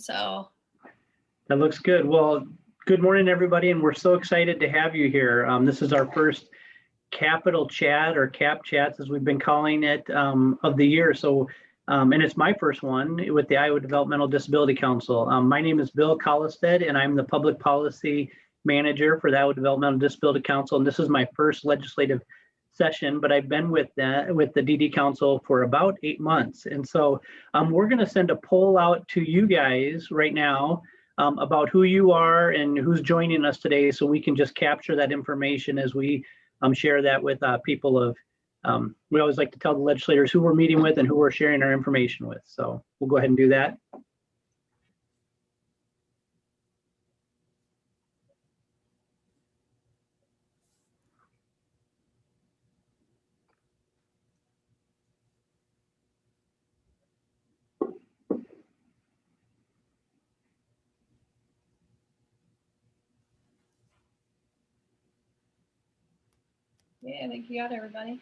So that looks good. Well, good morning, everybody, and we're so excited to have you here. This is our first Capital Chat, or CAP Chats, as we've been calling it, of the year. So, and it's my first one with the Iowa Developmental Disability Council. My name is Bill Collistad, and I'm the Public Policy Manager for the Iowa Developmental Disability Council. And this is my first legislative session, but I've been with the DD Council for about 8 months. And so we're going to send a poll out to you guys right now about who you are and who's joining us today, so we can just capture that information as we share that with people of, we always like to tell the legislators who we're meeting with and who we're sharing our information with. So we'll go ahead and do that. yeah, I think you got everybody.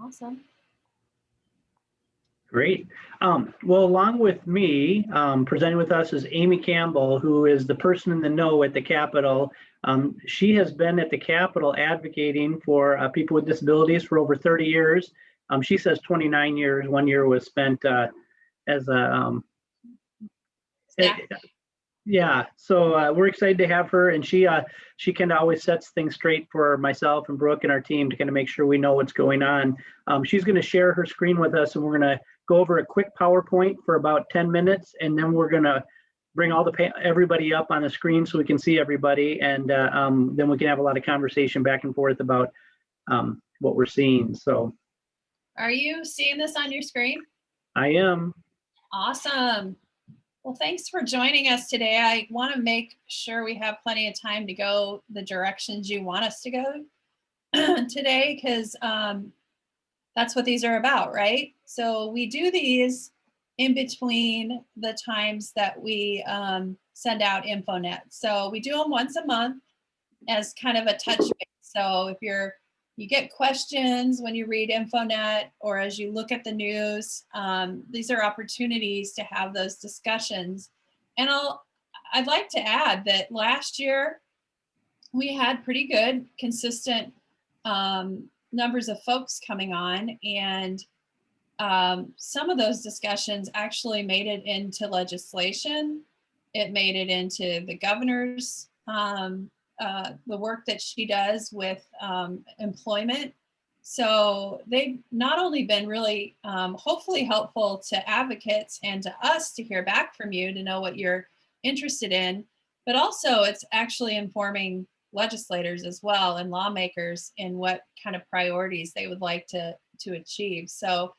Awesome. Great. Well, along with me, presenting with us is Amy Campbell, who is the person in the know at the Capitol. She has been at the Capitol advocating for people with disabilities for over 30 years. She says 29 years. 1 year was spent as a yeah, so we're excited to have her, and she kind of always sets things straight for myself and Brooke and our team to kind of make sure we know what's going on. She's going to share her screen with us, and we're going to go over a quick PowerPoint for about 10 minutes, and then we're going to bring everybody up on the screen so we can see everybody, and then we can have a lot of conversation back and forth about what we're seeing. So, are you seeing this on your screen? I am. Awesome. Well, thanks for joining us today. I want to make sure we have plenty of time to go the directions you want us to go today, because that's what these are about, right? So we do these in between the times that we send out InfoNet. So we do them once a month as kind of a touch base. So if you get questions when you read InfoNet or as you look at the news, these are opportunities to have those discussions. And I'd like to add that last year we had pretty good, consistent numbers of folks coming on, and some of those discussions actually made it into legislation. It made it into the governor's the work that she does with employment. So they've not only been really hopefully helpful to advocates and to us to hear back from you to know what you're interested in, but also it's actually informing legislators as well and lawmakers in what kind of priorities they would like to achieve. So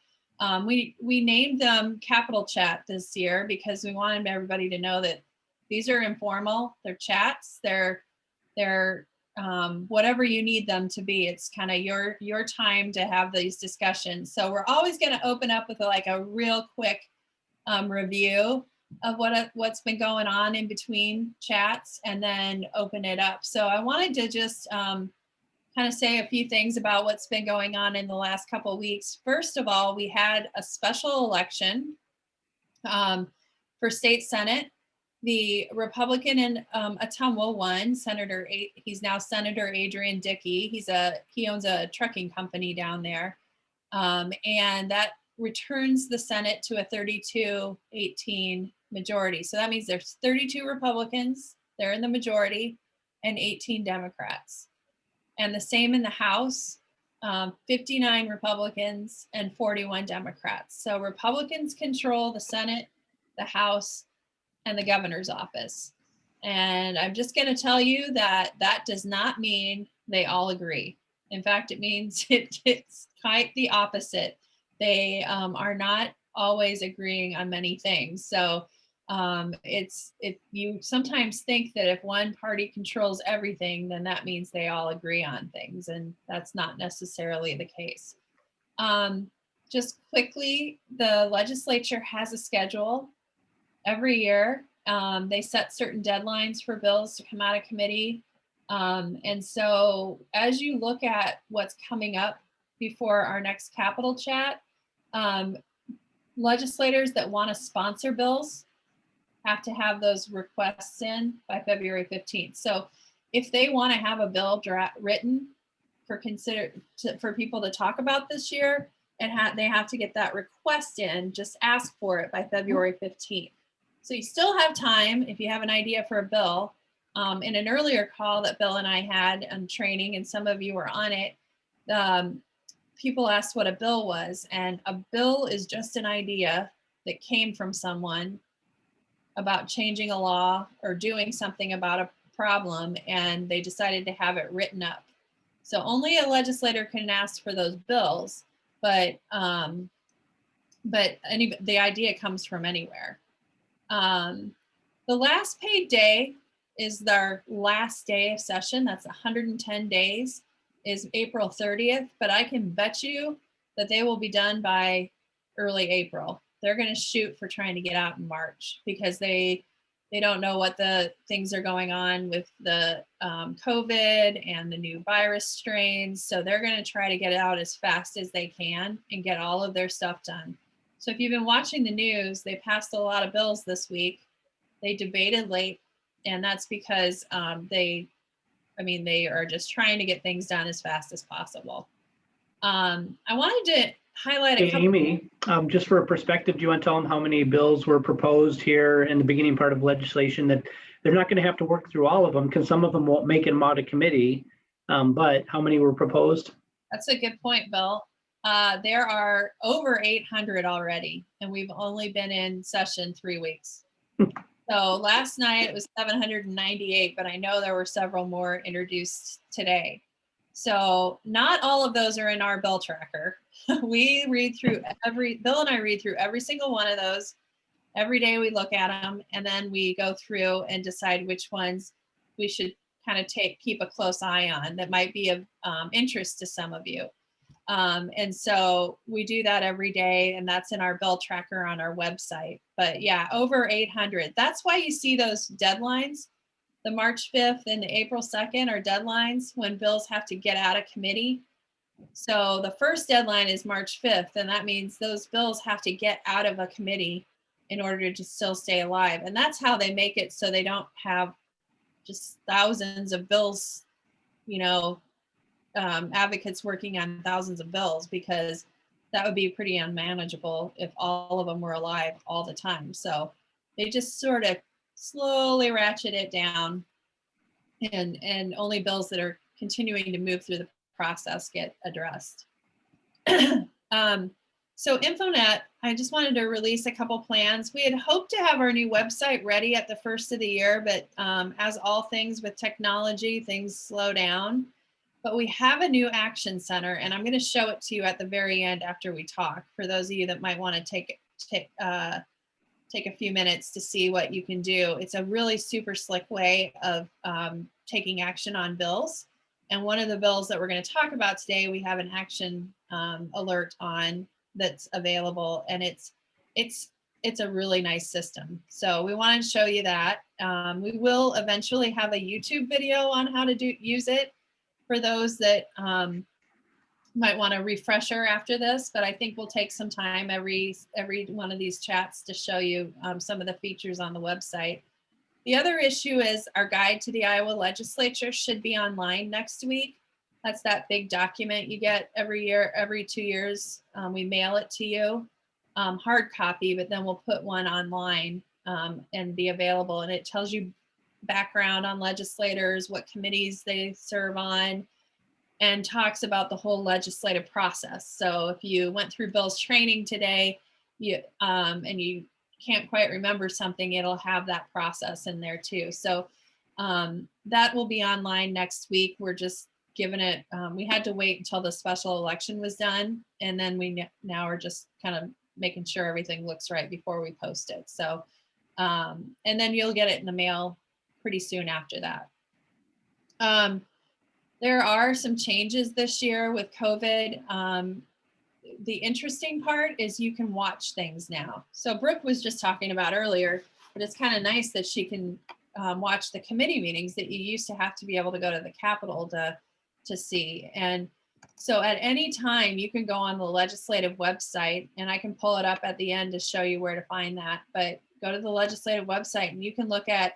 we named them Capital Chat this year because we wanted everybody to know that these are informal, they're chats, they're whatever you need them to be. It's kind of your time to have these discussions. So we're always going to open up with a real quick review of what's been going on in between chats, and then open it up. So I wanted to just kind of say a few things about what's been going on in the last couple of weeks. First of all, we had a special election for state senate. The Republican in Ottumwa won. He's now Senator Adrian Dickey. He owns a trucking company down there, and that returns the Senate to a 32-18 majority. So that means there's 32 Republicans, they're in the majority, and 18 Democrats. And the same in the House, 59 Republicans and 41 Democrats. So Republicans control the Senate, the House, and the governor's office. And I'm just going to tell you that does not mean they all agree. In fact, it means it's quite the opposite. They are not always agreeing on many things. So if you sometimes think that if one party controls everything, then that means they all agree on things, and that's not necessarily the case. Just quickly, the legislature has a schedule every year. They set certain deadlines for bills to come out of committee. And so as you look at what's coming up before our next Capitol chat. Legislators that want to sponsor bills have to have those requests in by February 15th. So if they want to have a bill written for for people to talk about this year, and they have to get that request in, just ask for it by February 15th. So you still have time if you have an idea for a bill. In an earlier call that Bill and I had on training, and some of you were on it, people asked what a bill was, and a bill is just an idea that came from someone about changing a law or doing something about a problem, and they decided to have it written up. So only a legislator can ask for those bills, but the idea comes from anywhere. The last paid day is our last day of session. That's 110 days, is April 30th, but I can bet you that they will be done by early April. They're going to shoot for trying to get out in March because they don't know what the things are going on with the COVID and the new virus strains. So they're going to try to get out as fast as they can and get all of their stuff done. So if you've been watching the news, they passed a lot of bills this week. They debated late, and that's because they are just trying to get things done as fast as possible. I wanted to highlight a couple. Amy, just for a perspective, do you want to tell them how many bills were proposed here in the beginning part of legislation? That they're not going to have to work through all of them because some of them won't make them out of committee, but how many were proposed? That's a good point, Bill. There are over 800 already, and we've only been in session 3 weeks. So last night it was 798, but I know there were several more introduced today. So not all of those are in our bill tracker. We read through Bill and I read through every single one of those. Every day we look at them, and then we go through and decide which ones we should kind of keep a close eye on that might be of interest to some of you. And so we do that every day, and that's in our bill tracker on our website. But yeah, over 800. That's why you see those deadlines. The March 5th and the April 2nd are deadlines when bills have to get out of committee. So the first deadline is March 5th, and that means those bills have to get out of a committee in order to still stay alive. And that's how they make it so they don't have just thousands of bills, advocates working on thousands of bills, because that would be pretty unmanageable if all of them were alive all the time. So they just sort of slowly ratchet it down, and only bills that are continuing to move through the process get addressed. So InfoNet, I just wanted to release a couple plans. We had hoped to have our new website ready at the first of the year, but as all things with technology, things slow down. But we have a new action center, and I'm going to show it to you at the very end after we talk, for those of you that might want to take a few minutes to see what you can do. It's a really super slick way of taking action on bills. And one of the bills that we're going to talk about today, we have an action alert on that's available, and it's a really nice system. So we wanted to show you that. We will eventually have a YouTube video on how to use it for those that might want a refresher after this, but I think we'll take some time every one of these chats to show you some of the features on the website. The other issue is our guide to the Iowa legislature should be online next week. That's that big document you get every year, every 2 years. We mail it to you, hard copy, but then we'll put one online and be available. And it tells you background on legislators, what committees they serve on, and talks about the whole legislative process. So if you went through Bill's training today, and you can't quite remember something, it'll have that process in there too. So that will be online next week. We're just giving it, we had to wait until the special election was done, and then we now are just kind of making sure everything looks right before we post it. So, and then you'll get it in the mail pretty soon after that. There are some changes this year with COVID. The interesting part is you can watch things now. So Brooke was just talking about earlier, but it's kind of nice that she can watch the committee meetings that you used to have to be able to go to the Capitol to see. And So at any time, you can go on the legislative website, and I can pull it up at the end to show you where to find that. But go to the legislative website and you can look at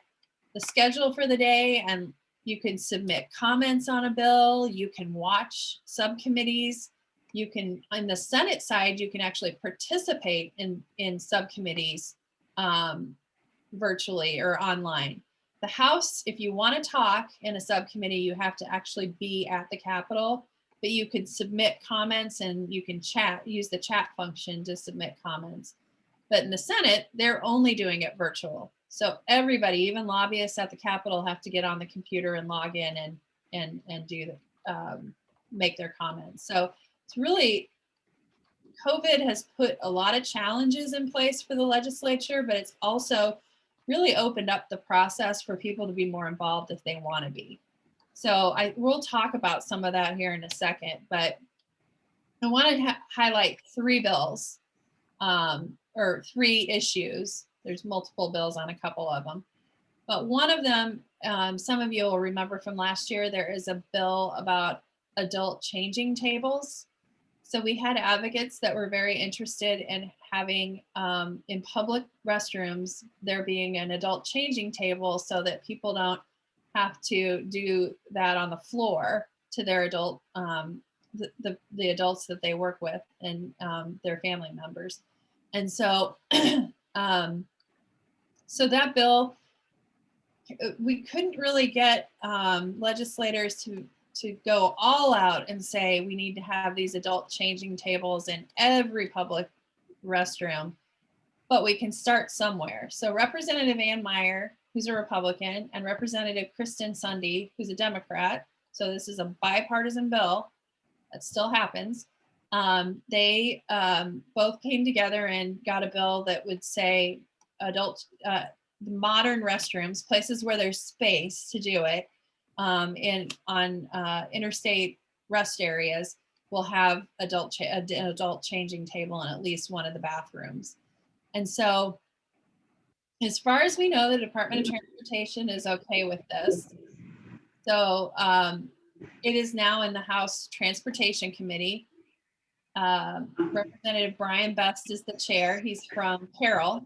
the schedule for the day, and you can submit comments on a bill. You can watch subcommittees. You can, on the Senate side, you can actually participate in subcommittees virtually or online. The House, if you want to talk in a subcommittee, you have to actually be at the Capitol, but you could submit comments and you can chat, use the chat function to submit comments. But in the Senate, they're only doing it virtual. So everybody, even lobbyists at the Capitol, have to get on the computer and log in and do make their comments. So it's really, COVID has put a lot of challenges in place for the legislature, but it's also really opened up the process for people to be more involved if they want to be. So we'll talk about some of that here in a second, but I wanted to highlight 3 bills or 3 issues. There's multiple bills on a couple of them, but one of them, some of you will remember from last year, there is a bill about adult changing tables. So we had advocates that were very interested in having in public restrooms, there being an adult changing table so that people don't have to do that on the floor to their adult, the adults that they work with and their family members. And so, so that bill, we couldn't really get legislators to go all out and say we need to have these adult changing tables in every public restroom, but we can start somewhere. So Representative Ann Meyer, who's a Republican, and Representative Kristen Sunday, who's a Democrat, so this is a bipartisan bill that still happens. They both came together and got a bill that would say adult modern restrooms, places where there's space to do it, on interstate rest areas, will have an adult changing table in at least one of the bathrooms. And so, as far as we know, the Department of Transportation is okay with this. So it is now in the House Transportation Committee. Representative Brian Best is the chair. He's from Carroll.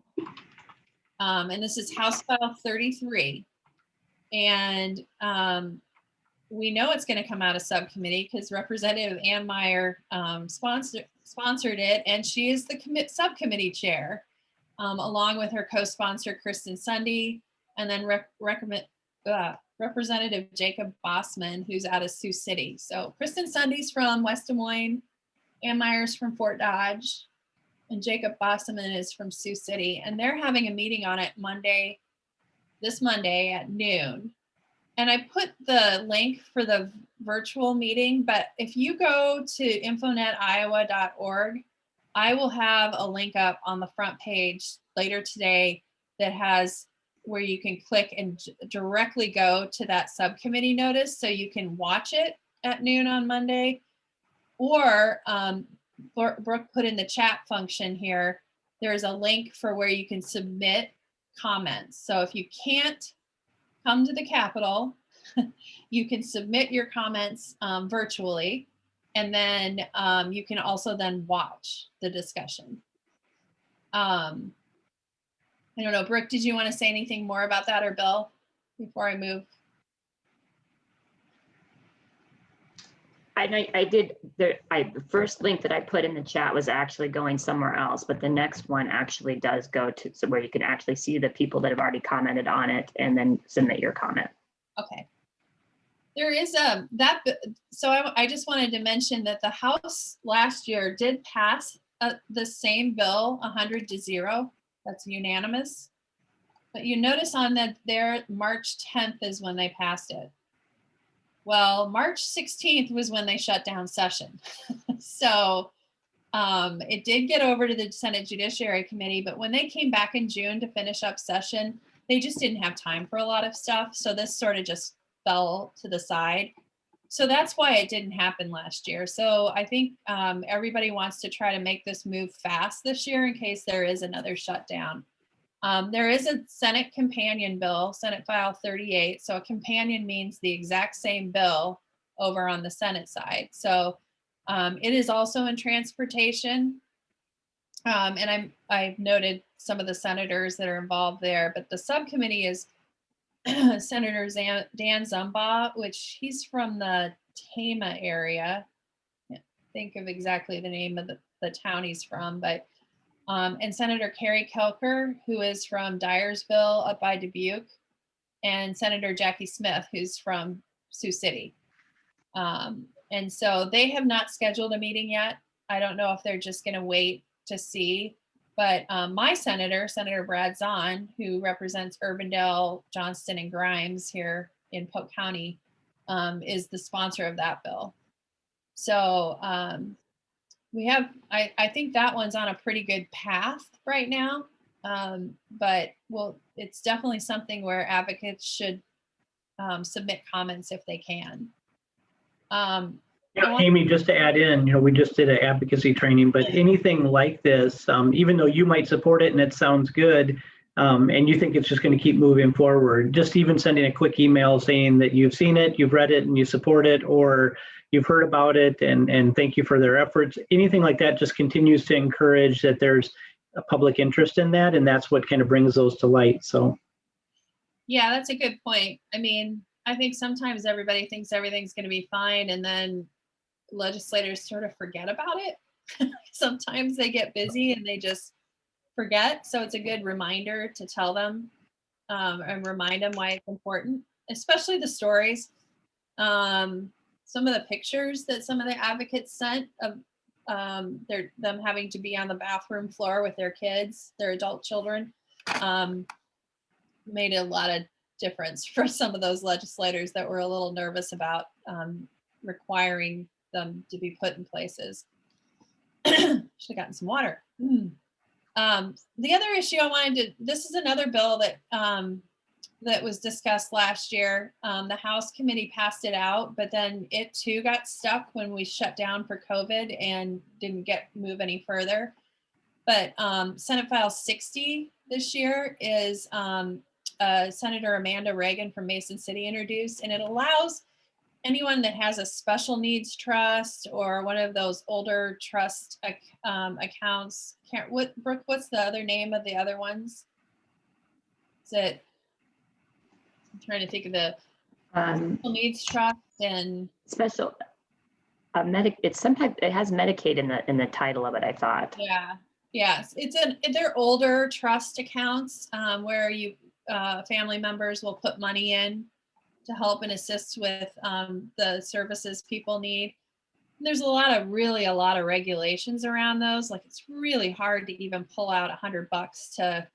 And this is House File 33. And we know it's going to come out of subcommittee because Representative Ann Meyer sponsored it, and she is the subcommittee chair, along with her co-sponsor Kristen Sunday, and then Representative Jacob Bossman, who's out of Sioux City. So Kristen Sunday's from West Des Moines, Ann Meyer's from Fort Dodge, and Jacob Bossman is from Sioux City, and they're having a meeting on it this Monday at noon. And I put the link for the virtual meeting, but if you go to infonetiowa.org, I will have a link up on the front page later today that has where you can click and directly go to that subcommittee notice so you can watch it at noon on Monday. Or Brooke put in the chat function here, there's a link for where you can submit comments. So if you can't come to the Capitol, you can submit your comments virtually, and then you can also then watch the discussion. I don't know, Brooke, did you want to say anything more about that, or Bill, before I move? I know I did. The first link that I put in the chat was actually going somewhere else, but the next one actually does go to where you can actually see the people that have already commented on it and then submit your comment. Okay. There is so I just wanted to mention that the House last year did pass the same bill 100-0. That's unanimous. But you notice on that there, March 10th is when they passed it. Well, March 16th was when they shut down session. So it did get over to the Senate Judiciary Committee, but when they came back in June to finish up session, they just didn't have time for a lot of stuff. So this sort of just fell to the side. So that's why it didn't happen last year. So I think everybody wants to try to make this move fast this year in case there is another shutdown. There is a Senate companion bill, Senate File 38. So a companion means the exact same bill over on the Senate side. So It is also in transportation. And I've noted some of the senators that are involved there, but the subcommittee is Senator Dan Zumbaugh, which he's from the Tama area. Can't think of exactly the name of the town he's from, but and Senator Carrie Kelker, who is from Dyersville up by Dubuque, and Senator Jackie Smith, who's from Sioux City. And so they have not scheduled a meeting yet. I don't know if they're just going to wait to see. But my senator, Senator Brad Zahn, who represents Urbandale, Johnston, and Grimes here in Polk County, is the sponsor of that bill. So we have, I think that one's on a pretty good path right now. But well, it's definitely something where advocates should submit comments if they can. Yeah, Amy, just to add in, we just did an advocacy training, but anything like this, even though you might support it and it sounds good, and you think it's just going to keep moving forward, just even sending a quick email saying that you've seen it, you've read it, and you support it, or you've heard about it, and thank you for their efforts. Anything like that just continues to encourage that there's a public interest in that, and that's what kind of brings those to light. So, yeah, that's a good point. I mean, I think sometimes everybody thinks everything's going to be fine, and then legislators sort of forget about it. Sometimes they get busy and they just forget. So it's a good reminder to tell them and remind them why it's important, especially the stories. Some of the pictures that some of the advocates sent of them having to be on the bathroom floor with their kids, their adult children, made a lot of difference for some of those legislators that were a little nervous about requiring them to be put in places. Should have gotten some water. The other issue I wanted to, this is another bill that that was discussed last year. The House committee passed it out, but then it too got stuck when we shut down for COVID and didn't move any further. But Senate File 60 this year is Senator Amanda Reagan from Mason City introduced, and it allows anyone that has a special needs trust or one of those older trust accounts. Brooke, what's the other name of the other ones? Is it, I'm trying to think of the special needs trust and special it's sometimes it has Medicaid in the title of it, I thought. Yeah, yes, they're older trust accounts where family members will put money in to help and assist with the services people need. There's a lot of regulations around those. Like, it's really hard to even pull out $100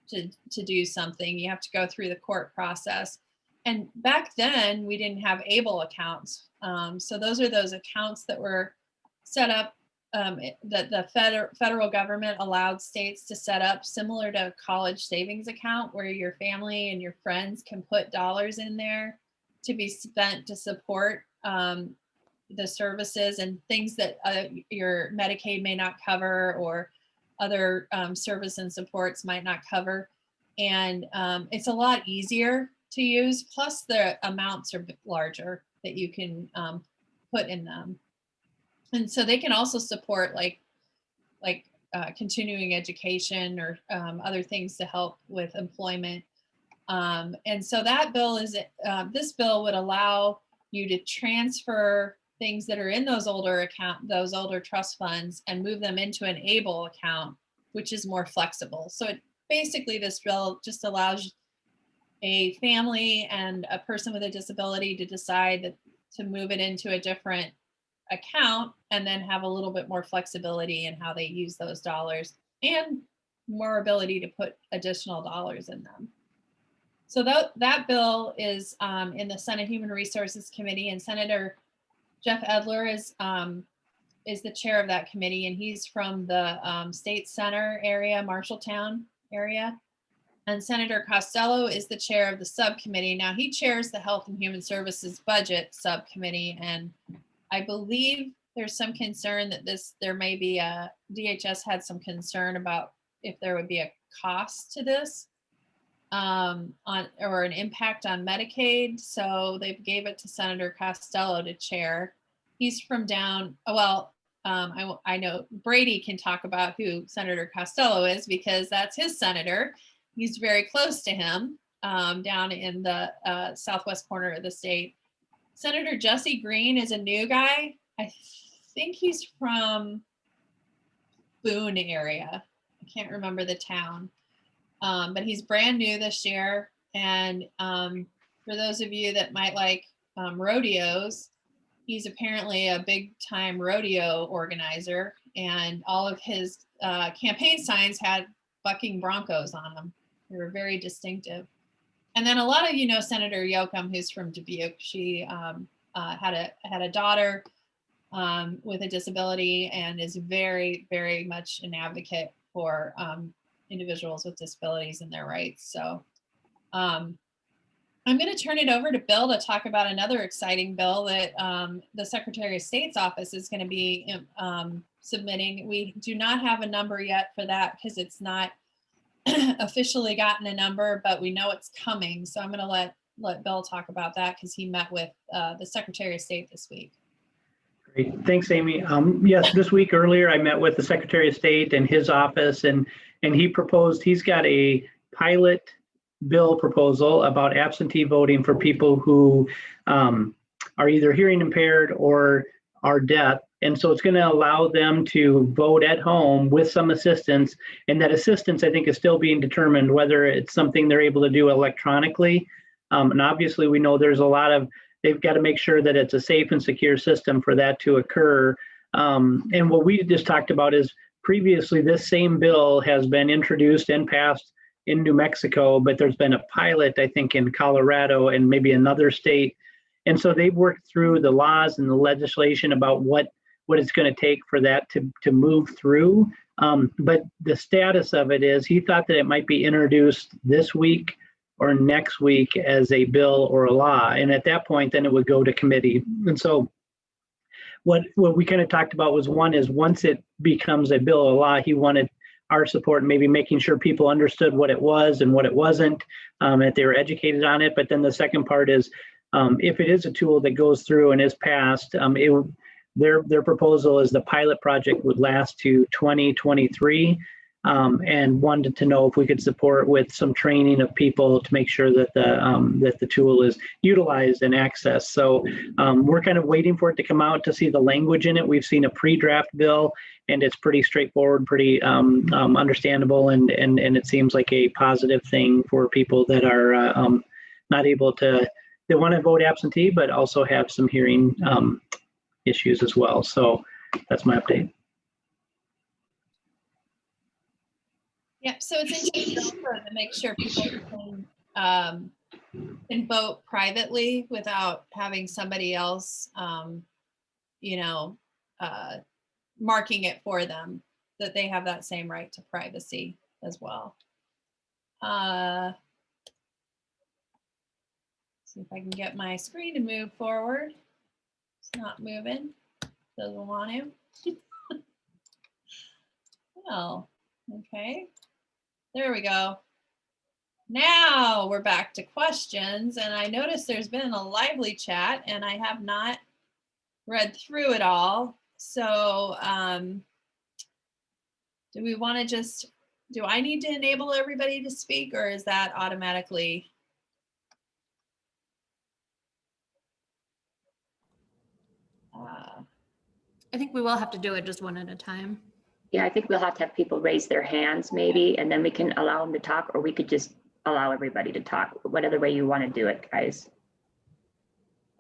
to do something. You have to go through the court process. And back then we didn't have ABLE accounts. So those are those accounts that were set up that the federal government allowed states to set up, similar to a college savings account, where your family and your friends can put dollars in there to be spent to support the services and things that your Medicaid may not cover, or other service and supports might not cover. And it's a lot easier to use. Plus the amounts are larger that you can put in them. And so they can also support like continuing education or other things to help with employment. And so that bill this bill would allow you to transfer things that are in those older trust funds and move them into an ABLE account, which is more flexible. So basically this bill just allows a family and a person with a disability to decide to move it into a different account, and then have a little bit more flexibility in how they use those dollars and more ability to put additional dollars in them. So that bill is in the Senate Human Resources Committee, and Senator Jeff Edler is the chair of that committee, and he's from the State Center area, Marshalltown area. And Senator Costello is the chair of the subcommittee. Now, he chairs the Health and Human Services Budget Subcommittee, and I believe there's some concern that there may be DHS had some concern about if there would be a cost to this or an impact on Medicaid. So they gave it to Senator Costello to chair. He's from down, well, I know Brady can talk about who Senator Costello is because that's his senator. He's very close to him down in the southwest corner of the state. Senator Jesse Green is a new guy. I think he's from Boone area. I can't remember the town, but he's brand new this year. And for those of you that might like rodeos, he's apparently a big time rodeo organizer, and all of his campaign signs had bucking Broncos on them. They were very distinctive. And then a lot of you know Senator Yoakum, who's from Dubuque. She had a daughter with a disability and is very, very much an advocate for individuals with disabilities and their rights. So I'm going to turn it over to Bill to talk about another exciting bill that the Secretary of State's office is going to be submitting. We do not have a number yet for that because it's not officially gotten a number, but we know it's coming. So I'm going to let Bill talk about that because he met with the Secretary of State this week. Great. Thanks, Amy. Yes, this week earlier, I met with the Secretary of State and his office, and he proposed, he's got a pilot bill proposal about absentee voting for people who are either hearing impaired or are deaf. And so it's going to allow them to vote at home with some assistance. And that assistance, I think, is still being determined whether it's something they're able to do electronically. And obviously, we know there's a lot of, they've got to make sure that it's a safe and secure system for that to occur. And what we just talked about is previously this same bill has been introduced and passed in New Mexico, but there's been a pilot, I think, in Colorado and maybe another state. And so they've worked through the laws and the legislation about what it's going to take for that to move through. But the status of it is he thought that it might be introduced this week or next week as a bill or a law. And at that point, then it would go to committee. And so what we kind of talked about was one is once it becomes a bill or law, he wanted our support, maybe making sure people understood what it was and what it wasn't, that they were educated on it. But then the second part is if it is a tool that goes through and is passed, their proposal is the pilot project would last to 2023, and wanted to know if we could support with some training of people to make sure that the tool is utilized and accessed. So we're kind of waiting for it to come out to see the language in it. We've seen a pre-draft bill, and it's pretty straightforward, pretty understandable, and it seems like a positive thing for people that are not able to, they want to vote absentee, but also have some hearing issues as well. So that's my update. Yep. So it's interesting also to make sure people can vote privately without having somebody else, marking it for them, that they have that same right to privacy as well. See if I can get my screen to move forward. It's not moving. Doesn't want to. Well, okay. There we go. Now we're back to questions, and I noticed there's been a lively chat, and I have not read through it all. So do we want to just, do I need to enable everybody to speak, or is that automatically? I think we will have to do it just one at a time. Yeah, I think we'll have to have people raise their hands maybe, and then we can allow them to talk, or we could just allow everybody to talk, whatever way you want to do it, guys.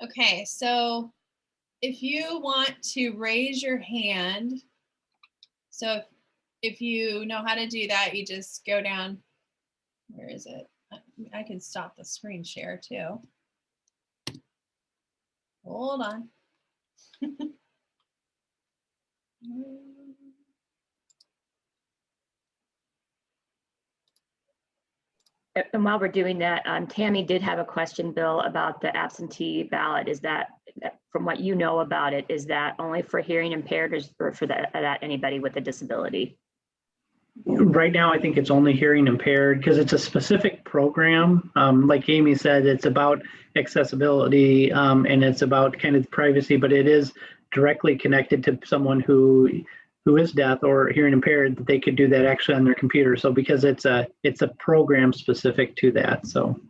Okay, so if you want to raise your hand, so if you know how to do that, you just go down, where is it? I can stop the screen share too. Hold on. And while we're doing that, Tammy did have a question, Bill, about the absentee ballot. Is that, from what you know about it, is that only for hearing impaired or for that anybody with a disability? Right now, I think it's only hearing impaired because it's a specific program. Like Amy said, it's about accessibility and it's about kind of privacy, but it is directly connected to someone who is deaf or hearing impaired, that they could do that actually on their computer. So because it's a program specific to that. So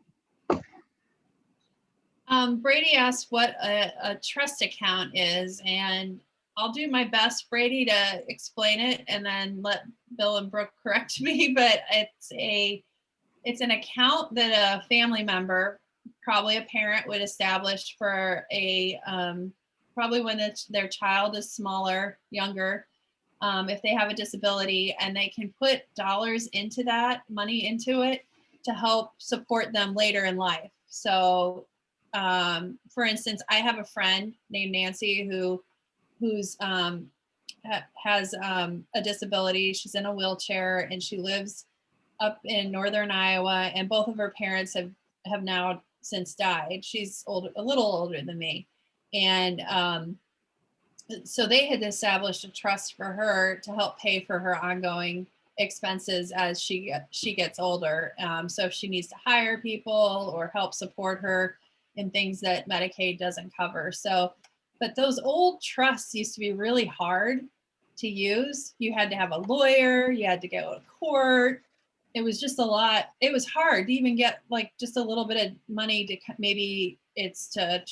Brady asked what a trust account is, and I'll do my best, Brady, to explain it and then let Bill and Brooke correct me, but it's an account that a family member, probably a parent, would establish for a probably when their child is smaller, younger, if they have a disability, and they can put dollars into that, money into it to help support them later in life. So for instance, I have a friend named Nancy who's has a disability. She's in a wheelchair and she lives up in northern Iowa, and both of her parents have now since died. She's a little older than me, and so they had established a trust for her to help pay for her ongoing expenses as she gets older. So if she needs to hire people or help support her in things that Medicaid doesn't cover. So, but those old trusts used to be really hard to use. You had to have a lawyer, you had to go to court. It was just a lot. It was hard to even get like just a little bit of money to maybe it's to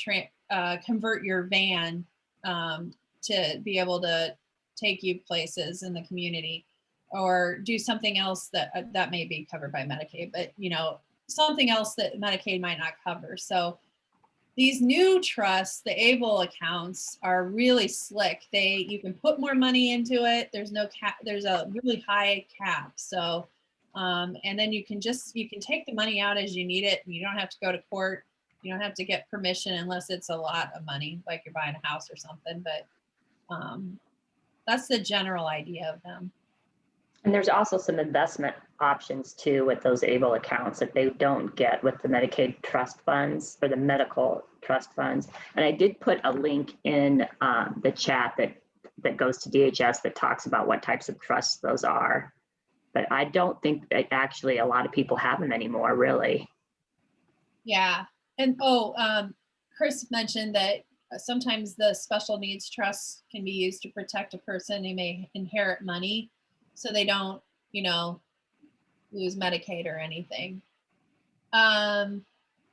convert your van to be able to take you places in the community, or do something else that may be covered by Medicaid, but something else that Medicaid might not cover. So these new trusts, the ABLE accounts, are really slick. You can put more money into it. There's no cap. There's a really high cap. So, and then you can take the money out as you need it. And you don't have to go to court. You don't have to get permission unless it's a lot of money, like you're buying a house or something. But that's the general idea of them. And there's also some investment options too with those ABLE accounts that they don't get with the Medicaid trust funds or the medical trust funds. And I did put a link in the chat that goes to DHS that talks about what types of trusts those are. But I don't think that actually a lot of people have them anymore, really. Yeah. And Chris mentioned that sometimes the special needs trusts can be used to protect a person who may inherit money, so they don't, lose Medicaid or anything.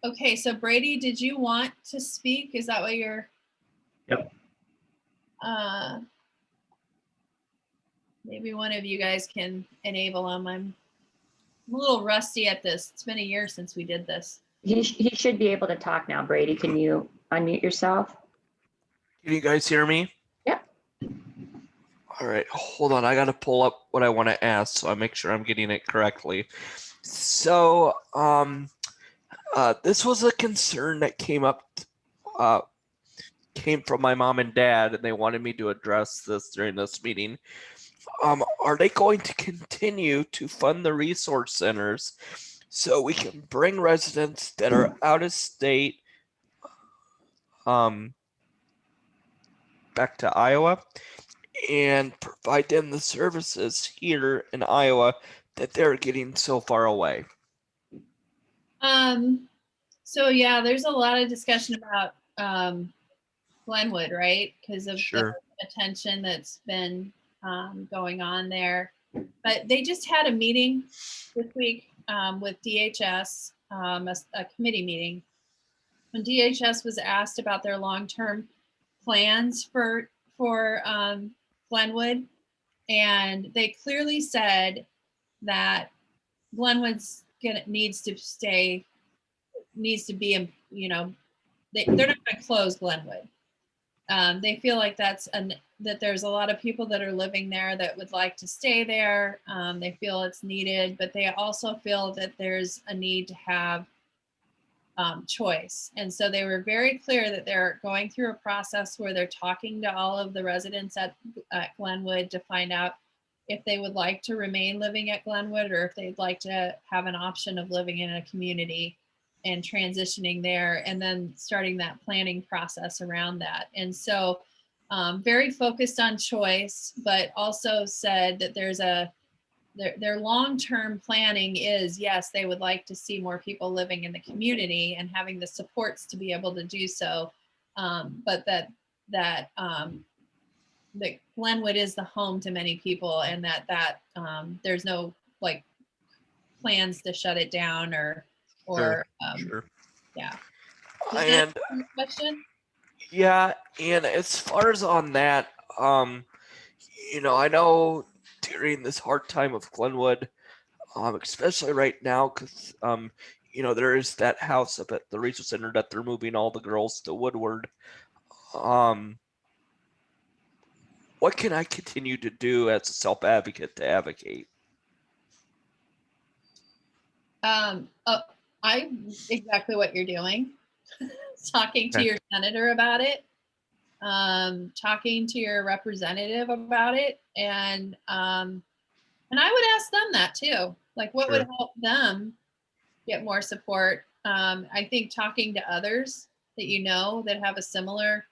Okay, so Brady, did you want to speak? Is that what you're? Yep. Maybe one of you guys can enable him. I'm a little rusty at this. It's been a year since we did this. He should be able to talk now. Brady, can you unmute yourself? Can you guys hear me? Yep. All right, hold on. I got to pull up what I want to ask so I make sure I'm getting it correctly. So, this was a concern that came from my mom and dad, and they wanted me to address this during this meeting. Are they going to continue to fund the resource centers so we can bring residents that are out of state back to Iowa and provide them the services here in Iowa that they're getting so far away? So yeah, there's a lot of discussion about Glenwood, right? Because of Sure. the attention that's been going on there. But they just had a meeting this week with DHS, a committee meeting. When DHS was asked about their long-term plans for Glenwood, and they clearly said that Glenwood's needs to be, they're not going to close Glenwood. They feel like that there's a lot of people that are living there that would like to stay there. They feel it's needed, but they also feel that there's a need to have choice. And so they were very clear that they're going through a process where they're talking to all of the residents at Glenwood to find out if they would like to remain living at Glenwood or if they'd like to have an option of living in a community and transitioning there, and then starting that planning process around that. And so very focused on choice, but also said that their long-term planning is, yes, they would like to see more people living in the community and having the supports to be able to do so, but that that Glenwood is the home to many people, and that there's no like plans to shut it down or Sure. yeah. Is that And your question? yeah, and as far as on that, I know during this hard time of Glenwood, especially right now, because there is that house up at the resource center that they're moving all the girls to Woodward. What can I continue to do as a self-advocate to advocate? Exactly what you're doing. Talking to Okay. your senator about it, talking to your representative about it, and I would ask them that too. Like, what would Sure. help them get more support? I think talking to others that you know that have a similar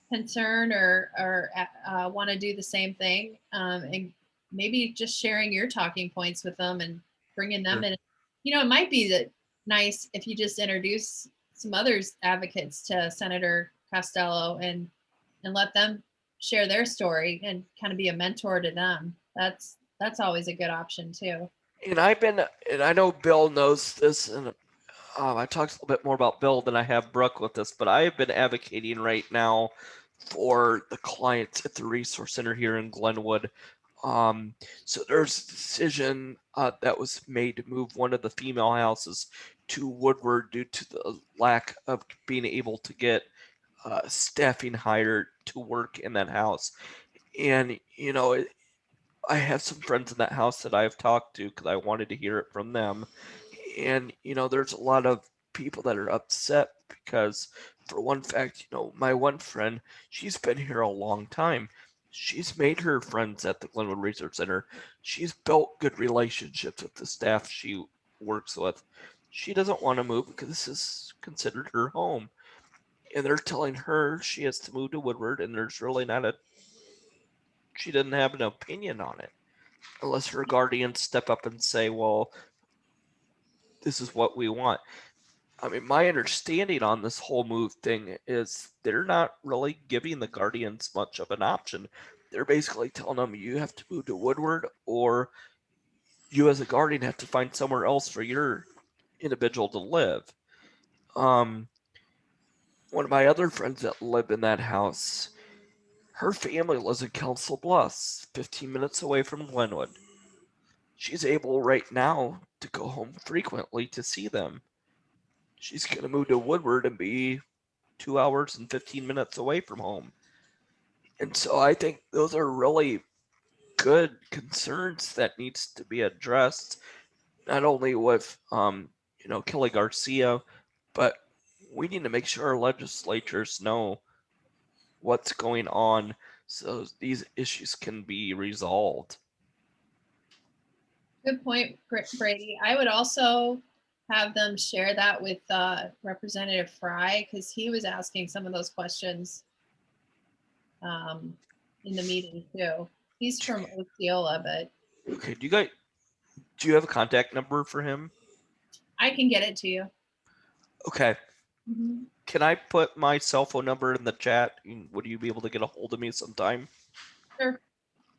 concern or want to do the same thing, and maybe just sharing your talking points with them and bringing them Sure. in. It might be that nice if you just introduce some others advocates to Senator Costello and let them share their story and kind of be a mentor to them. That's always a good option too. And I know Bill knows this, and I talked a little bit more about Bill than I have Brooke with this, but I have been advocating right now for the clients at the resource center here in Glenwood. So there's a decision that was made to move one of the female houses to Woodward due to the lack of being able to get staffing hired to work in that house. And, I have some friends in that house that I've talked to because I wanted to hear it from them. And, there's a lot of people that are upset because, for one fact, my one friend, she's been here a long time. She's made her friends at the Glenwood Research Center. She's built good relationships with the staff she works with. She doesn't want to move because this is considered her home. And they're telling her she has to move to Woodward, and there's really she doesn't have an opinion on it unless her guardians step up and say, well, this is what we want. I mean, my understanding on this whole move thing is they're not really giving the guardians much of an option. They're basically telling them you have to move to Woodward, or you as a guardian have to find somewhere else for your individual to live. One of my other friends that lived in that house, her family lives in Council Bluffs, 15 minutes away from Glenwood. She's able right now to go home frequently to see them. She's going to move to Woodward and be 2 hours and 15 minutes away from home. And so I think those are really good concerns that needs to be addressed, not only with, Kelly Garcia, but we need to make sure our legislatures know what's going on so these issues can be resolved. Good point, Brady. I would also have them share that with Representative Fry, because he was asking some of those questions in the meeting too. He's from Osceola, but Okay, do you have a contact number for him? I can get it to you. Okay. Mhm. Can I put my cell phone number in the chat? Would you be able to get a hold of me sometime? Sure.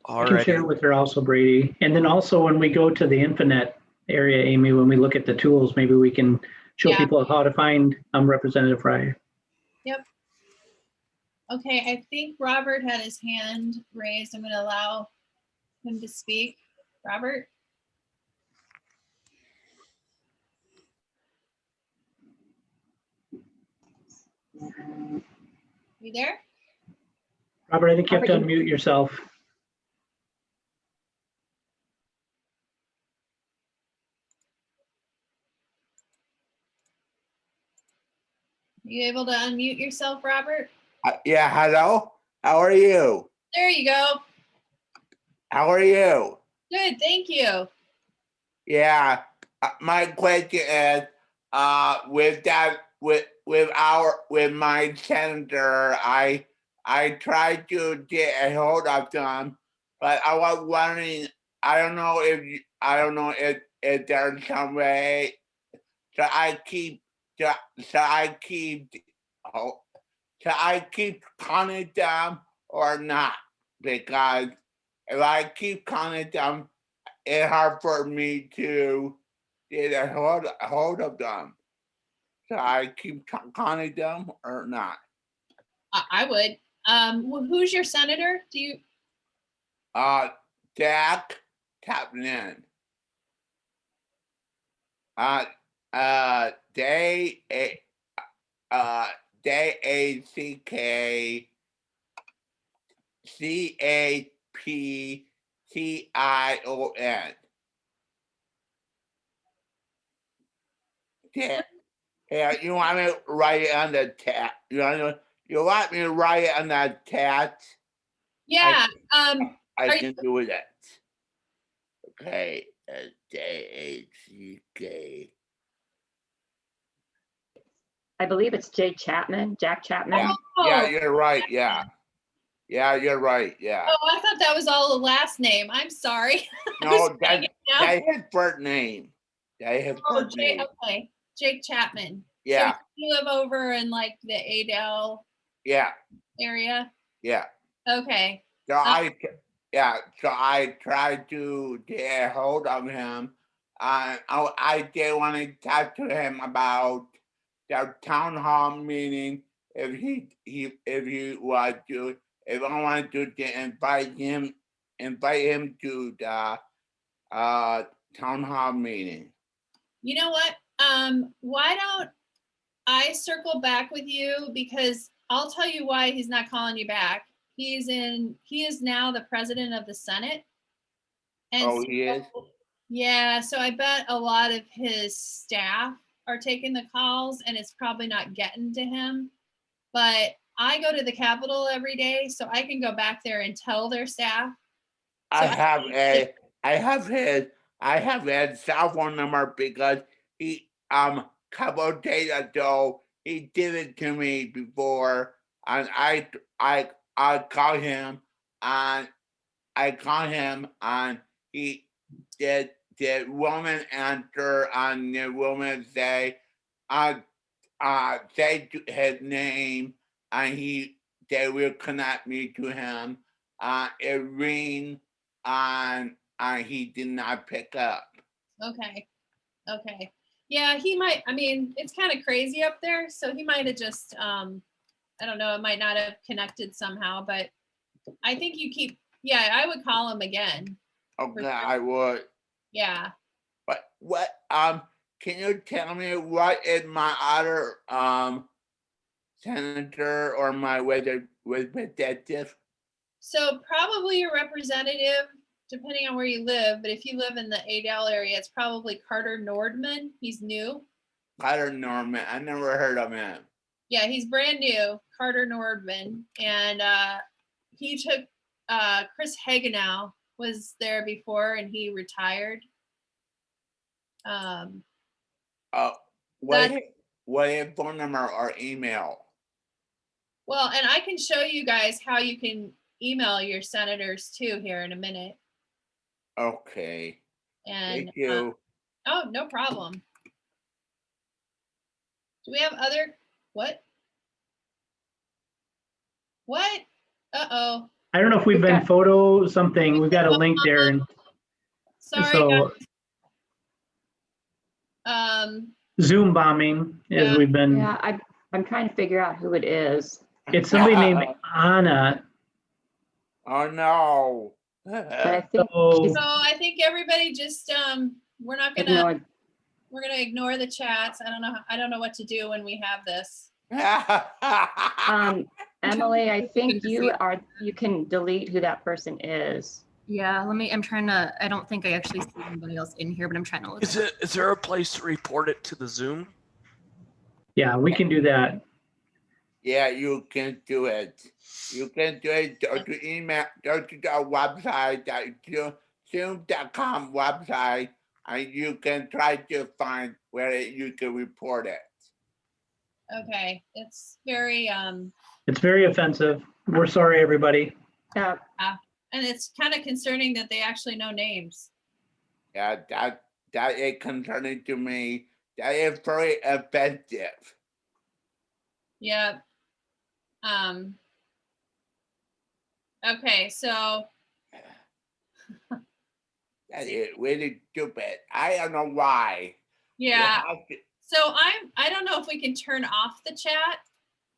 You can share it Alrighty. with her also, Brady. And then also when we go to the Infonet area, Amy, when we look at the tools, maybe we can show Yeah. people how to find Representative Fry. Yep. Okay, I think Robert had his hand raised. I'm going to allow him to speak. Robert? You there? Robert, I think you have to Robert, unmute yourself. You able to unmute yourself, Robert? Yeah, hello. How are you? There you go. How are you? Good, thank you. Yeah, my question is, with my senator, I tried to get a hold of them, but I was wondering, I don't know if there's some way so I keep calling them or not. because if I keep calling them, it's hard for me to get a hold of them. So I keep calling them or not. I would. Who's your senator? Do you? Jack Kaplan. JACKCAPTION. Yeah, you want me to write it on the tab? You want me to write it on the tab? Yeah. I Are can do that. Okay, JACK. I believe it's Jack Chapman. Yeah, Oh, you're right. Yeah, you're right. Yeah. oh, I thought that was all the last name. I'm sorry. No, Saying it now. that his birth name. That his Oh, birth name. okay. Jake Chapman. Yeah. So you live over in like the Adel Yeah, area? yeah. Okay. So I tried to get a hold of him. I did want to talk to him about the town hall meeting. If I wanted to invite him to the town hall meeting. You know what? Why don't I circle back with you, because I'll tell you why he's not calling you back. He is now the president of the Senate. And Oh, he is? Yeah, so I bet a lot of his staff are taking the calls and it's probably not getting to him. But I go to the Capitol every day, so I can go back there and tell their staff. I have his cell phone number because he couple of days ago he did it to me before, and I called him and he did the woman answer and the woman say say his name and they will connect me to him. It ring and he did not pick up. Okay. Okay. Yeah, he might. I mean, it's kind of crazy up there, so he might have just I don't know, it might not have connected somehow, but I think yeah, I would call him again. Okay, sure. I would. Yeah. But what can you tell me what is my other senator or my representative? So probably your representative, depending on where you live, but if you live in the Adel area, it's probably Carter Nordman. He's new. Carter Norman. I never heard of him. Yeah, he's brand new, Carter Nordman. And he took Chris Hagenow was there before and he retired. What is phone number or email? Well, and I can show you guys how you can email your senators too here in a minute. Okay. And Thank you. oh, no problem. Do we have other what? What? Uh-oh. I don't know if we've been photo something. We've got a link there. And Sorry, so guys. Zoom bombing as Yeah. we've been. Yeah, I'm trying to figure out who it is. It's somebody named Anna. Oh no. But I think So So I think everybody just we're gonna ignore the chats. I don't know what to do when we have this. Emily, I think you can delete who that person is. Yeah, I'm trying to, I don't think I actually see anybody else in here, but I'm trying to look. Is there a place to report it to the Zoom? yeah, we can do that. Yeah, you can do it. You can do it. Go to email, go to the website, Zoom.com website, and you can try to find where you can report it. Okay. It's very It's very offensive. We're sorry, everybody. Yeah, and it's kind of concerning that they actually know names. Yeah, that is concerning to me. That is very offensive. Yeah. Okay, so That is really stupid. I don't know why. You yeah, have to- so I don't know if we can turn off the chat.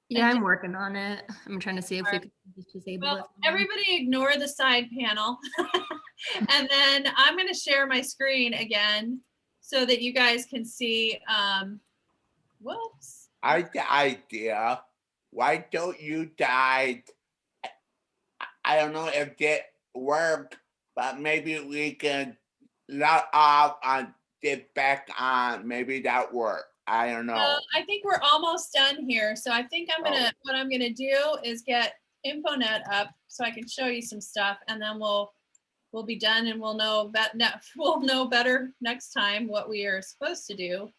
Yeah, And I'm working on it. I'm trying to see if we Alright. can just disable it. Well, for now. everybody ignore the side panel. And then I'm gonna share my screen again so that you guys can see, whoops. I the idea. Why don't you die? I don't know if that work, but maybe we can log off and get back on. Maybe that work. I don't know. I think we're almost done here. So I think what I'm gonna do is get InfoNet up so I can show you some stuff, and then we'll be done, and we'll know better next time what we are supposed to do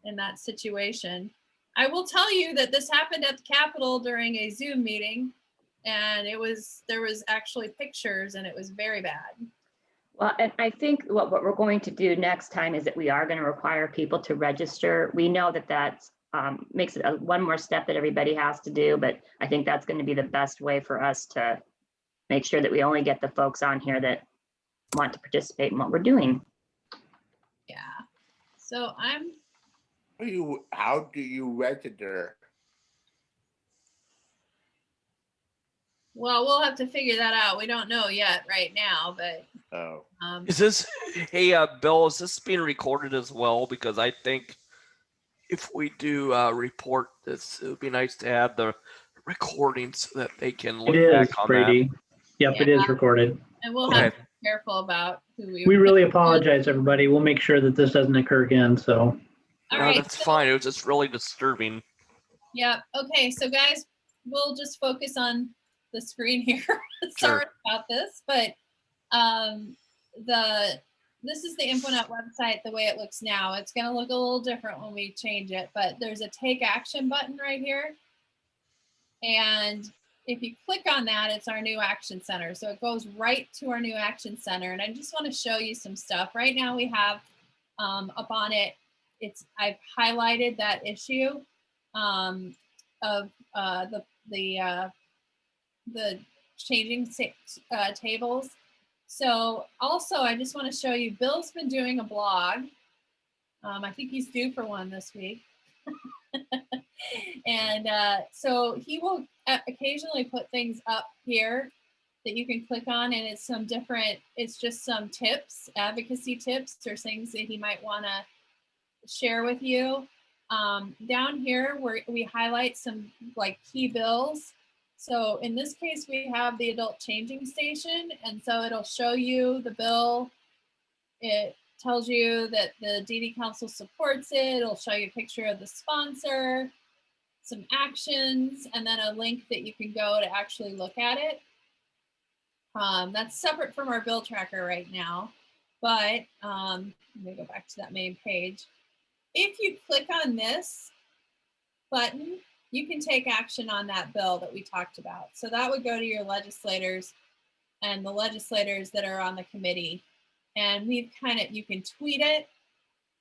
in that situation. I will tell you that this happened at the Capitol during a Zoom meeting, and there was actually pictures, and it was very bad. Well, and I think what we're going to do next time is that we are going to require people to register. We know that makes it one more step that everybody has to do, but I think that's going to be the best way for us to make sure that we only get the folks on here that want to participate in what we're doing. Yeah. So How do you register? well, we'll have to figure that out. We don't know yet right now, but Oh, Is this, hey, Bill, is this being recorded as well? Because I think if we do report this, it would be nice to have the recording so that they can look It is, back on Brady. Yep, it is recorded. and we'll that. have Okay. to be careful about who We really apologize, everybody. We'll make sure that this doesn't occur again, so. All No, right. that's fine. It was just really disturbing. Yeah. Okay. So guys, we'll just focus on the screen here. Sure. Sorry about this, but this is the InfoNet website the way it looks now. It's going to look a little different when we change it, but there's a take action button right here. And if you click on that, it's our new action center. So it goes right to our new action center. And I just want to show you some stuff. Right now we have up on it, I've highlighted that issue of the changing tables. So also, I just want to show you, Bill's been doing a blog. I think he's due for one this week. And so he will occasionally put things up here that you can click on, and it's just some tips, advocacy tips, or things that he might want to share with you. Down here, where we highlight some like key bills. So in this case, we have the adult changing station, and so it'll show you the bill. It tells you that the DD Council supports it. It'll show you a picture of the sponsor, some actions, and then a link that you can go to actually look at it. That's separate from our bill tracker right now, but let me go back to that main page. If you click on this button, you can take action on that bill that we talked about. So that would go to your legislators and the legislators that are on the committee. And you can tweet it,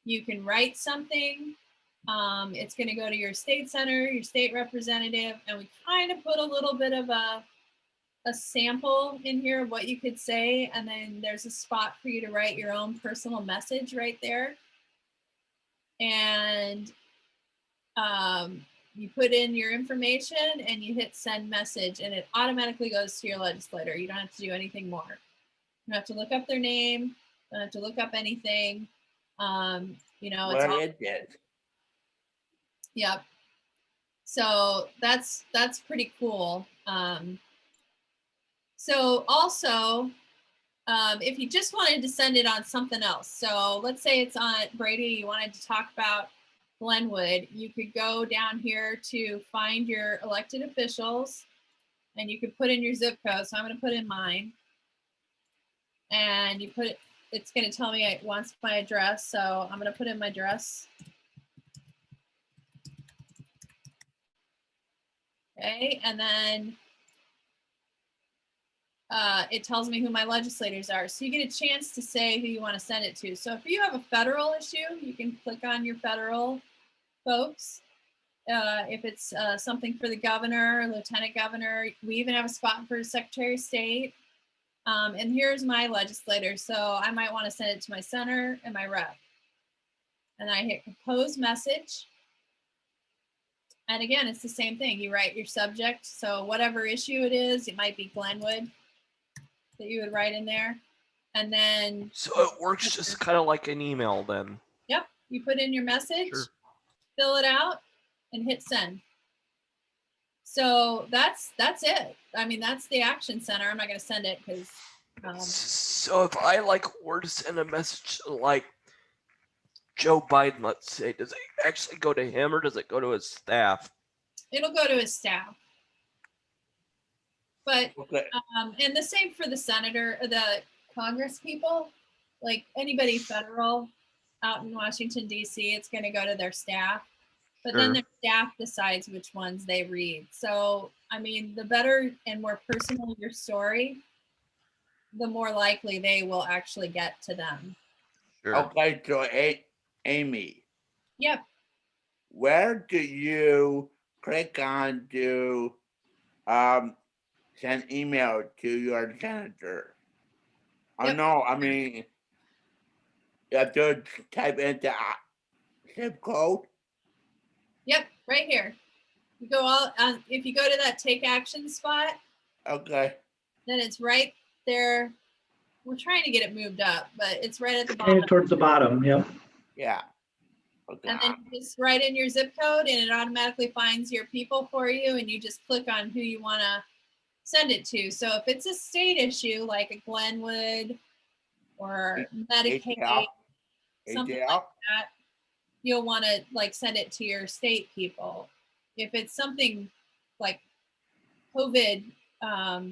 you can write something. It's going to go to your state senator, your state representative, and we kind of put a little bit of a sample in here of what you could say. And then there's a spot for you to write your own personal message right there. And you put in your information and you hit send message, and it automatically goes to your legislator. You don't have to do anything more. You don't have to look up their name. You don't have to look up anything. It's all, it? yep. So that's pretty cool. So also, if you just wanted to send it on something else, so let's say it's on Brady, you wanted to talk about Glenwood, you could go down here to find your elected officials, and you could put in your zip code. So I'm going to put in mine, and it's going to tell me it wants my address. So I'm going to put in my address. Okay, and then it tells me who my legislators are. So you get a chance to say who you want to send it to. So if you have a federal issue, you can click on your federal folks. if it's something for the governor, lieutenant governor. We even have a spot for Secretary of State. And here's my legislator. So I might want to send it to my senator and my rep. And I hit compose message. And again, it's the same thing. You write your subject. So whatever issue it is, it might be Glenwood that you would write in there. And then. So it works just kind of like an email then. Yep. You put in your message, Sure. fill it out, and hit send. So that's it. I mean, that's the action center. I'm not going to send it because. So if I were to send a message to like Joe Biden, let's say, does it actually go to him or does it go to his staff? It'll go to his staff. But Okay. and the same for the senator, the Congress people, like anybody federal out in Washington, D.C., it's going to go to their staff. But then their staff decides which ones they read. So, I mean, the better and more personal your story, the more likely they will actually get to them. Sure. Okay, so Amy, Yep. where do you click on to send email to your senator? Oh Yep. no, I mean, you have to type in the zip code. Yep. Right here. You go all, if you go to that take action spot, Okay. then it's right there. We're trying to get it moved up, but it's right at the Kind of bottom. towards the bottom, yep. Yeah. Okay. And then you just write in your zip code and it automatically finds your people for you, and you just click on who you want to send it to. So if it's a state issue like a Glenwood or Medicaid, ATL. something ATL. like that, you'll want to send it to your state people. If it's something like COVID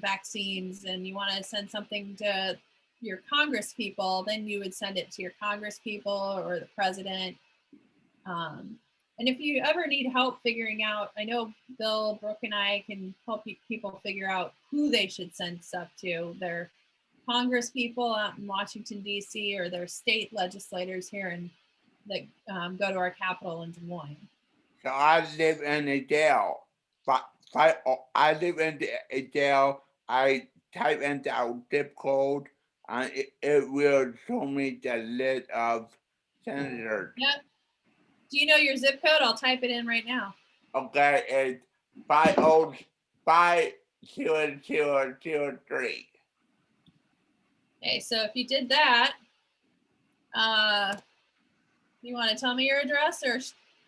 vaccines and you want to send something to your Congress people, then you would send it to your Congress people or the president. And if you ever need help figuring out, I know Bill, Brooke, and I can help people figure out who they should send stuff to. Their Congress people out in Washington, D.C., or their state legislators here that go to our Capitol in Des Moines. So I live in Adele. I live in Adele. I type in the zip code, and it will show me the list of senators. Yep. Do you know your zip code? I'll type it in right now. Okay, it's 5050003. Okay, so if you did that, you want to tell me your address, or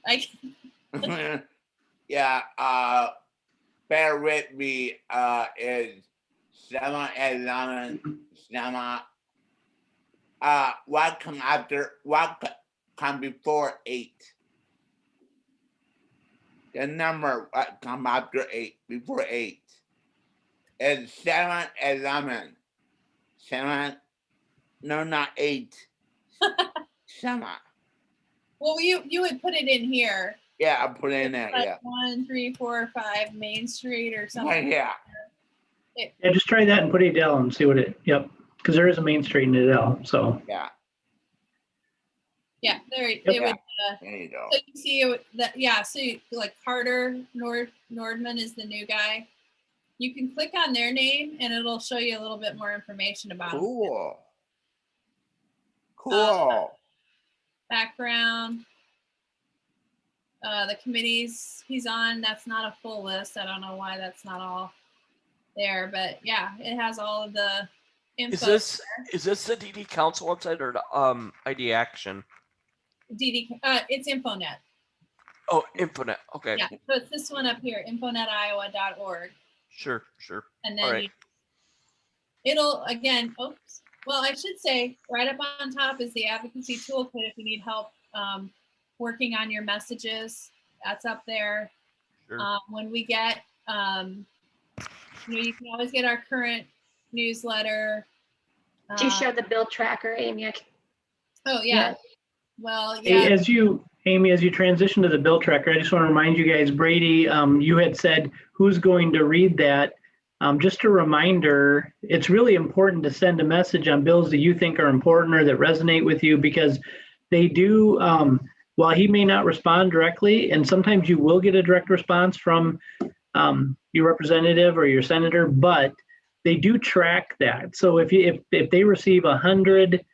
I can? Yeah, bear with me, is 711 what come before 8? The number what come after 8, before 8 is 711. 7, no, not 8. 7. Well, you would put it in here. Yeah, I put it in there, Like yeah. 1, 3, 4, 5 Main Street or something. Yeah. Yeah, just try that and put Adele and see what yep. Because there is a Main Street in Adele, so. Yeah, Yeah, there it Yep. would. there you go. So you see that, yeah. So like Carter Nordman is the new guy. You can click on their name and it'll show you a little bit more information about them. Cool. Cool. Background. The committees he's on, that's not a full list. I don't know why that's not all there, but yeah, it has all of the info. Is this the DD Council website or the ID Action? It's InfoNet. Oh, Infonet. Okay. Yeah, so it's this one up here, infonetiowa.org. Sure. And All then right. it'll, again, oops. Well, I should say right up on top is the advocacy toolkit if you need help working on your messages. That's up there. Sure. When we get, you can always get our current newsletter. Do you show the bill tracker, Amy? Oh, yeah. Well, Hey, yeah. Amy, as you transition to the bill tracker, I just want to remind you guys, Brady, you had said who's going to read that. Just a reminder, it's really important to send a message on bills that you think are important or that resonate with you, because they do while he may not respond directly, and sometimes you will get a direct response from your representative or your senator, but they do track that. So if they receive 100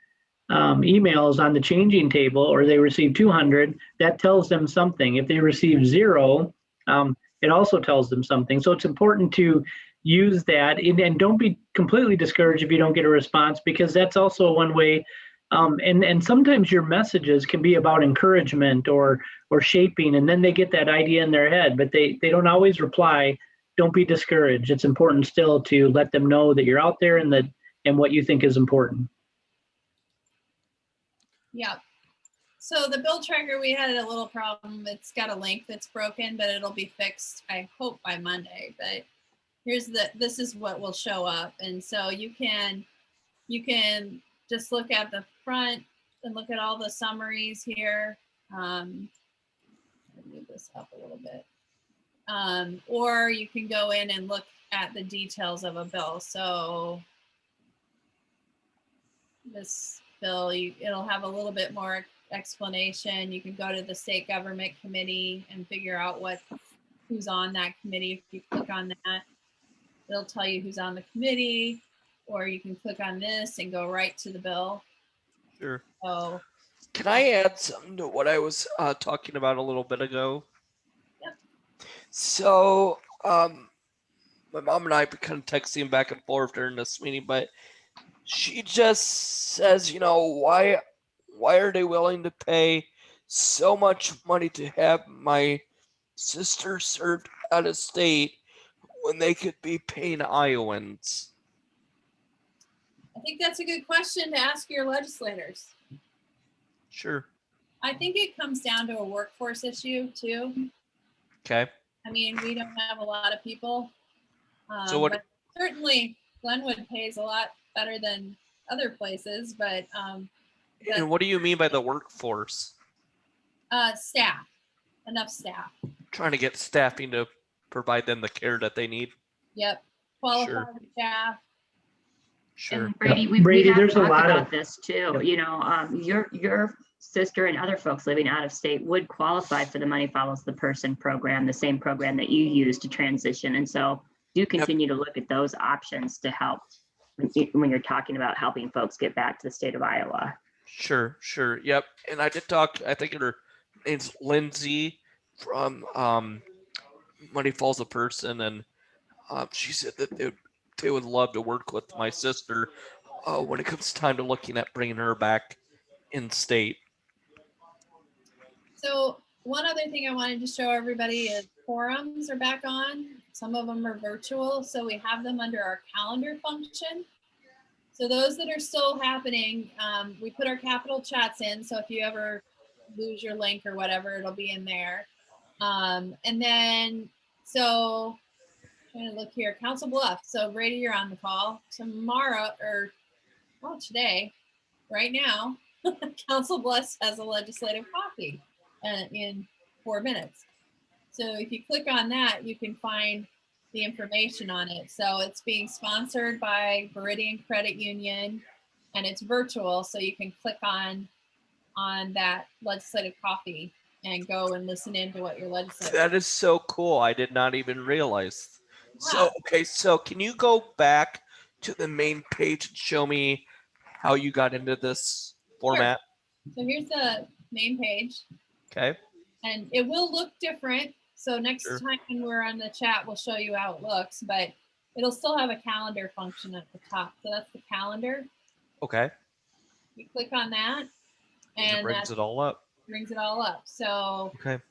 emails on the changing table, or they receive 200, that tells them something. If they receive 0, it also tells them something. So it's important to use that, and don't be completely discouraged if you don't get a response, because that's also one way. And sometimes your messages can be about encouragement or shaping, and then they get that idea in their head, but they don't always reply. Don't be discouraged. It's important still to let them know that you're out there and what you think is important. Yeah. So the bill tracker, we had a little problem. It's got a link that's broken, but it'll be fixed, I hope, by Monday. But this is what will show up. And so you can just look at the front and look at all the summaries here. Move this up a little bit. Or you can go in and look at the details of a bill. So this bill, it'll have a little bit more explanation. You can go to the state government committee and figure out who's on that committee. If you click on that, it'll tell you who's on the committee, or you can click on this and go right to the bill. Sure. So can I add something to what I was talking about a little bit ago? Yep. So my mom and I have been kind of texting back and forth during this meeting, but she just says, why are they willing to pay so much money to have my sister served out of state when they could be paying Iowans? I think that's a good question to ask your legislators. Sure. I think it comes down to a workforce issue too. Okay. I mean, we don't have a lot of people. So what? But certainly Glenwood pays a lot better than other places, but And what do you mean by the workforce? staff, enough staff. Trying to get staffing to provide them the care that they need. Yep, qualified staff. Sure. And Brady, Brady, we have there's a talked lot about of this too. Your sister and other folks living out of state would qualify for the Money Follows the Person program, the same program that you use to transition. And so do continue to look at those options to help when you're talking about helping folks get back to the state of Iowa. Sure. Yep. And I did talk, I think her name's Lindsay from Money Follows a Person, and she said that they would love to work with my sister when it comes time to looking at bringing her back in state. So one other thing I wanted to show everybody is forums are back on. Some of them are virtual, so we have them under our calendar function. So those that are still happening, we put our capital chats in. So if you ever lose your link or whatever, it'll be in there. And then, so trying to look here, Council Bluff. So Brady, you're on the call tomorrow, or well, today, right now, Council Bluff has a legislative coffee in 4 minutes. So if you click on that, you can find the information on it. So it's being sponsored by Viridian Credit Union, and it's virtual. So you can click on that legislative coffee and go and listen into what your legislator. That is so cool. I did not even realize. Yeah. So can you go back to the main page and show me how you got into this format? Sure. So here's the main page. Okay. And it will look different. So next time when we're on the chat, we'll show you how it looks, but it'll still have a calendar function at the top. So that's the calendar. Okay. You click on that, and it brings it all up. Brings it all up. So okay.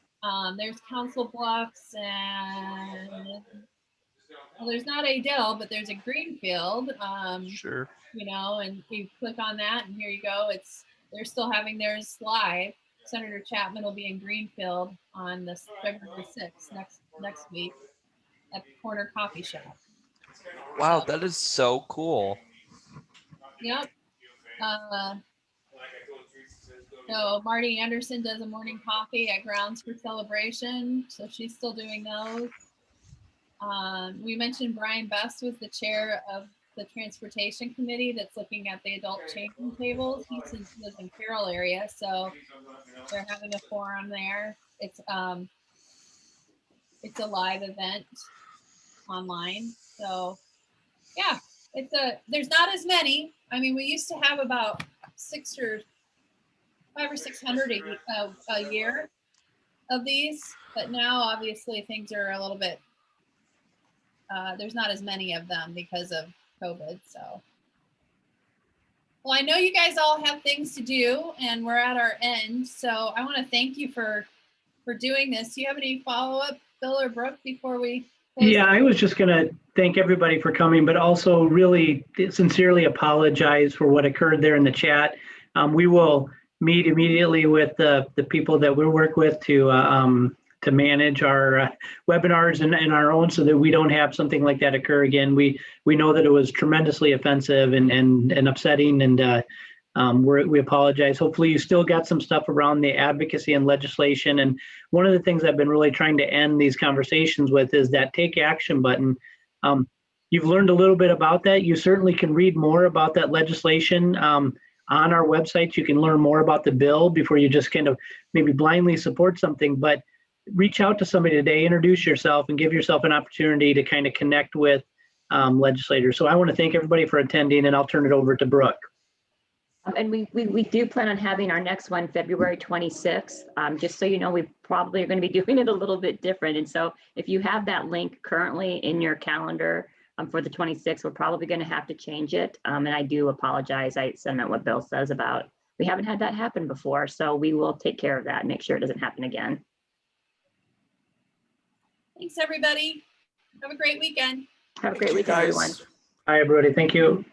There's Council Bluffs, and well, there's not a Dell, but there's a Greenfield. Sure. And you click on that, and here you go. They're still having theirs live. Senator Chapman will be in Greenfield on this February 6th next week at the corner coffee shop. Wow, that is so cool. Yep. So Marty Anderson does a morning coffee at Grounds for Celebration. So she's still doing those. We mentioned Brian Best was the chair of the transportation committee that's looking at the adult changing tables. He lives in Carroll area, so they're having a forum there. It's a live event online. So yeah, there's not as many. I mean, we used to have about 500 or 600 a year of these, but now obviously things are a little bit, there's not as many of them because of COVID. So, well, I know you guys all have things to do and we're at our end. So I want to thank you for doing this. Do you have any follow-up, Bill or Brooke, before we close? Yeah, I was just going to thank everybody for coming, but also really sincerely apologize for what occurred there in the chat. We will meet immediately with the people that we work with to manage our webinars and our own, so that we don't have something like that occur again. We know that it was tremendously offensive and upsetting, and we apologize. Hopefully you still got some stuff around the advocacy and legislation. And one of the things I've been really trying to end these conversations with is that take action button. You've learned a little bit about that. You certainly can read more about that legislation on our website. You can learn more about the bill before you just kind of maybe blindly support something, but reach out to somebody today, introduce yourself, and give yourself an opportunity to kind of connect with legislators. So I want to thank everybody for attending, and I'll turn it over to Brooke. And we do plan on having our next one February 26th. Just so you know, we probably are going to be doing it a little bit different. And so if you have that link currently in your calendar for the 26th, we're probably going to have to change it. And I do apologize. I sent what Bill says about, we haven't had that happen before. So we will take care of that and make sure it doesn't happen again. Thanks, everybody. Have a great weekend. Have a great weekend, everyone. Hi, everybody. Thank you.